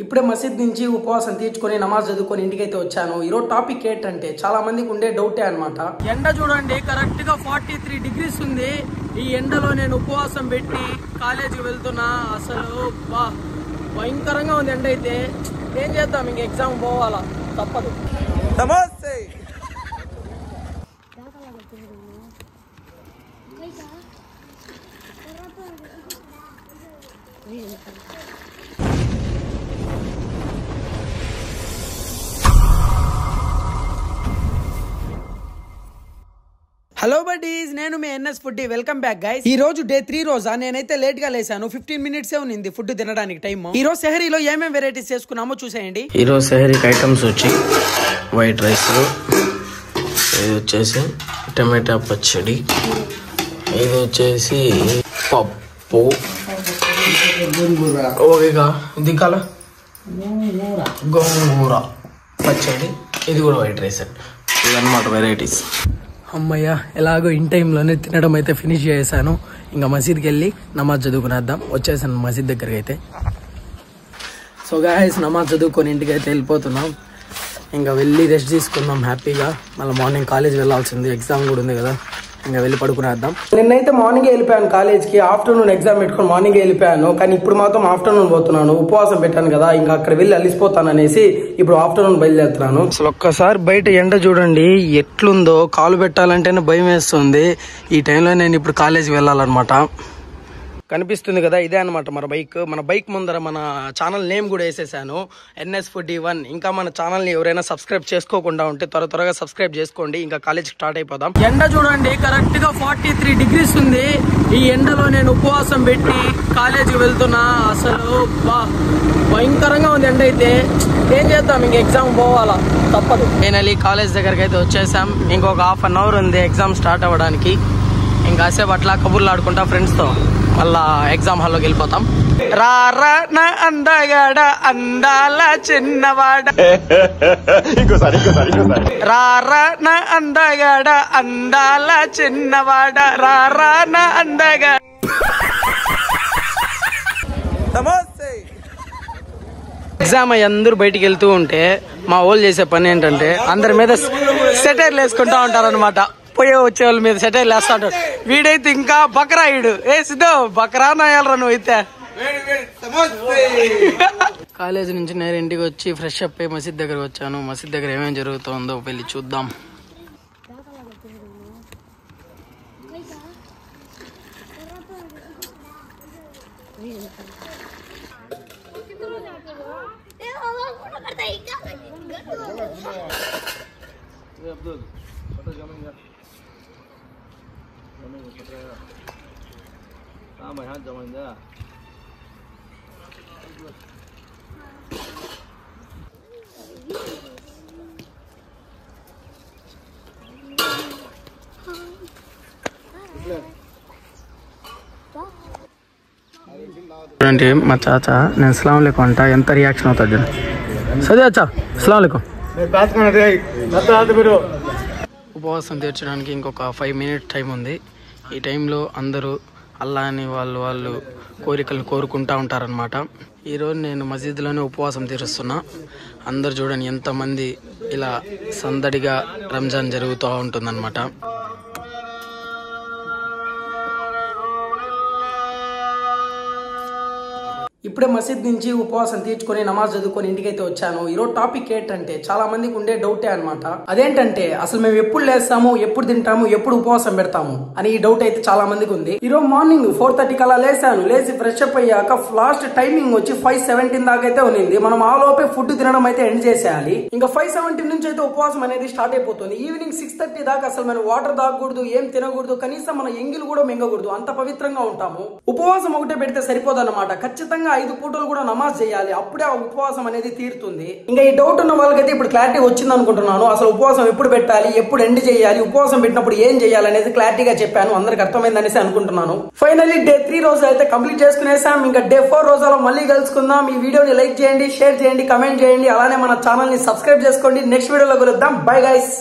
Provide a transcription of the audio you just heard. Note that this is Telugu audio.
ఇప్పుడే మసీద్ నుంచి ఉపవాసం తీర్చుకొని నమాజ్ చదువుకొని ఇంటికైతే వచ్చాను. ఈరోజు టాపిక్ ఏంటంటే చాలా మందికి ఉండే డౌటే అనమాట. ఎండ చూడండి, కరెక్ట్ గా 43 డిగ్రీస్ ఉంది. ఈ ఎండలో నేను ఉపవాసం పెట్టి కాలేజీకి వెళ్తున్నా. అసలు భయంకరంగా ఉంది ఎండ అయితే. ఏం చేద్దాం, ఇంక ఎగ్జామ్ పోవాలా, తప్పదు. హలో బడ్డీస్, నేను మీ NS food. Welcome back guys. ఈ రోజు డే 3 రోజా. నేనైతే లేట్ గా లేసాను. 15 మినిట్స్ ఉంది ఫుడ్ తినడానికి టైం. ఈ రోజు సెహరీలో ఏమేమి వెరైటీస్ చేసుకున్నామో చూసేయండి. ఈ రోజు సెహరీకి ఐటమ్స్ వచ్చి వైట్ రైస్, ఇది వచ్చేసి టమాటా పచ్చడి, ఇది వచ్చేసి పప్పు, ఓకేగా ఇది కాల గోంగూర పచ్చడి, ఇది కూడా వైట్ రైస్. ఇదన్నమాట వెరైటీస్. అమ్మయ్య, ఎలాగో ఇన్ టైంలోనే తినడం అయితే ఫినిష్ చేశాను. ఇంకా మసీద్కి వెళ్ళి నమాజ్ చదువుకునేద్దాం. వచ్చేసాను మసీద్ దగ్గరికి అయితే. సో గాయస్, నమాజ్ చదువుకొని ఇంటికి అయితే వెళ్ళిపోతున్నాం. ఇంకా వెళ్ళి రెస్ట్ తీసుకుందాం హ్యాపీగా. మళ్ళీ మార్నింగ్ కాలేజ్ వెళ్ళాల్సింది, ఎగ్జామ్ కూడా ఉంది కదా. ఇంకా వెళ్ళి పడుకునేద్దాం. నిన్నైతే మార్నింగే వెళ్ళిపోయాను కాలేజ్కి. ఆఫ్టర్నూన్ ఎగ్జామ్ పెట్టుకుని మార్నింగే వెళ్ళిపోయాను. కానీ ఇప్పుడు మాత్రం ఆఫ్టర్నూన్ పోతున్నాను. ఉపవాసం పెట్టాను కదా, ఇంకా అక్కడ వెళ్ళి అలిసిపోతాను అనేసి ఇప్పుడు ఆఫ్టర్నూన్ బయలుదేరుతున్నాను. అసలు ఒక్కసారి బయట ఎండ చూడండి ఎట్లుందో. కాలు పెట్టాలంటేనే భయం వేస్తుంది. ఈ టైంలో నేను ఇప్పుడు కాలేజీకి వెళ్ళాలన్నమాట. కనిపిస్తుంది కదా, ఇదే అనమాట మన బైక్ ముందర మన ఛానల్ నేమ్ కూడా వేసేసాను, ఎన్ఎస్ ఫుడ్ 1. ఇంకా మన ఛానల్ని ఎవరైనా సబ్స్క్రైబ్ చేసుకోకుండా ఉంటే త్వరగా సబ్స్క్రైబ్ చేసుకోండి. ఇంకా కాలేజ్ స్టార్ట్ అయిపోదాం. ఎండ చూడండి, కరెక్ట్ గా 43 డిగ్రీస్ ఉంది. ఈ ఎండలో నేను ఉపవాసం పెట్టి కాలేజీకి వెళ్తున్నా. అసలు భయంకరంగా ఉంది ఎండ అయితే. ఏం చేద్దాం, ఇంక ఎగ్జామ్ పోవాలా, తప్పదు. ఫైనల్లీ కాలేజ్ దగ్గరికి అయితే వచ్చేసాం. ఇంకొక హాఫ్ అన్ అవర్ ఉంది ఎగ్జామ్ స్టార్ట్ అవ్వడానికి. ఇంకా కాసేపు అట్లా కబుర్లు ఆడుకుంటా ఫ్రెండ్స్తో మళ్ళా ఎగ్జామ్ హాల్లోకి వెళ్ళిపోతాం. రారా నా అందగాడ అందాల చిన్నవాడ, రారా నా అందగాడ అందాల చిన్నవాడ, రారా నా అందగాడ. ఎగ్జామ్ అయ్యి అందరూ బయటికి వెళ్తూ ఉంటే మా వాళ్ళు చేసే పని ఏంటంటే అందరి మీద సెటైర్లు వేసుకుంటా ఉంటారనమాట. పోయే వచ్చే వాళ్ళ మీద సెటైర్లు వేస్తా ఉంటాడు. వీడైతే ఇంకా బకరాయుడు. ఏ సిద్ధు, బకరా నాయాలరా నువ్వు అయితే. కాలేజీ నుంచి నేను ఇంటికి వచ్చి ఫ్రెష్ అప్ అయ్యి మసీద్ దగ్గర వచ్చాను. మసీద్ దగ్గర ఏమేమి జరుగుతుందో వెళ్ళి చూద్దాం. చూడండి మా చాచా, నేను అస్సలాం వాలేకుం అంట, ఎంత రియాక్షన్ అవుతాడు. సరే అచ్చా, అస్సలాం వాలేకుం. ఉపవాసం తీర్చడానికి ఇంకొక 5 మినిట్స్ టైం ఉంది. ఈ టైంలో అందరూ అల్లాని వాళ్ళు కోరికలు కోరుకుంటూ ఉంటారనమాట. ఈరోజు నేను మసీదులోనే ఉపవాసం తీరుస్తున్నా. అందరు చూడండి ఎంతమంది ఇలా సందడిగా రంజాన్ జరుగుతూ ఉంటుందన్నమాట. ఇప్పుడే మసీద్ నుంచి ఉపవాసం తీర్చుకొని నమాజ్ చదువుకొని ఇంటికైతే వచ్చాను. ఈరోజు టాపిక్ ఏంటంటే చాలా మందికి ఉండే డౌటే అనమాట. అదేంటంటే అసలు మేము ఎప్పుడు లేస్తాము, ఎప్పుడు తింటాము, ఎప్పుడు ఉపవాసం పెడతాము అని ఈ డౌట్ అయితే చాలా మందికి ఉంది. ఈరోజు మార్నింగ్ 4:30 అలా లేసాను. లేచి ఫ్రెష్ అప్ అయ్యాక లాస్ట్ టైమింగ్ వచ్చి 5:17 దాకా అయితే ఉంది. మనం ఆ లోపే ఫుడ్ తినడం అయితే ఎండ్ చేసేయాలి. ఇంకా 5:17 నుంచి అయితే ఉపవాసం అనేది స్టార్ట్ అయిపోతుంది. ఈవినింగ్ 6:30 దాకా అసలు మనం వాటర్ తాగకూడదు, ఏం తినకూడదు, కనీసం మన ఎంగిలు కూడా మింగకూడదు. అంత పవిత్రంగా ఉంటాము. ఉపవాసం ఒకటే పెడితే సరిపోదన్నమాట. ఖచ్చితంగా 5 పూటలు కూడా నమాజ్ చేయాలి. అప్పుడే ఆ ఉపవాసం అనేది తీరుతుంది. ఇంకా ఈ డౌట్ ఉన్న వాళ్ళకైతే ఇప్పుడు క్లారిటీ వచ్చింది అనుకుంటున్నాను. అసలు ఉపవాసం ఎప్పుడు పెట్టాలి, ఎప్పుడు ఎండ్ చేయాలి, ఉపవాసం పెట్టినప్పుడు ఏం చేయాలి అనేది క్లారిటీగా చెప్పాను. అందరికి అర్థమైందనేసి అనుకుంటున్నాను. ఫైనల్లీ డే 3 రోజు అయితే కంప్లీట్ చేసుకునేసాం. ఇంకా డే 4 రోజులో మళ్ళీ కలుసుకుందాం. ఈ వీడియోని లైక్ చేయండి, షేర్ చేయండి, కమెంట్ చేయండి. అలానే మన ఛానల్ ని సబ్స్క్రైబ్ చేసుకోండి. నెక్స్ట్ వీడియోలో కలుద్దాం. Bye guys.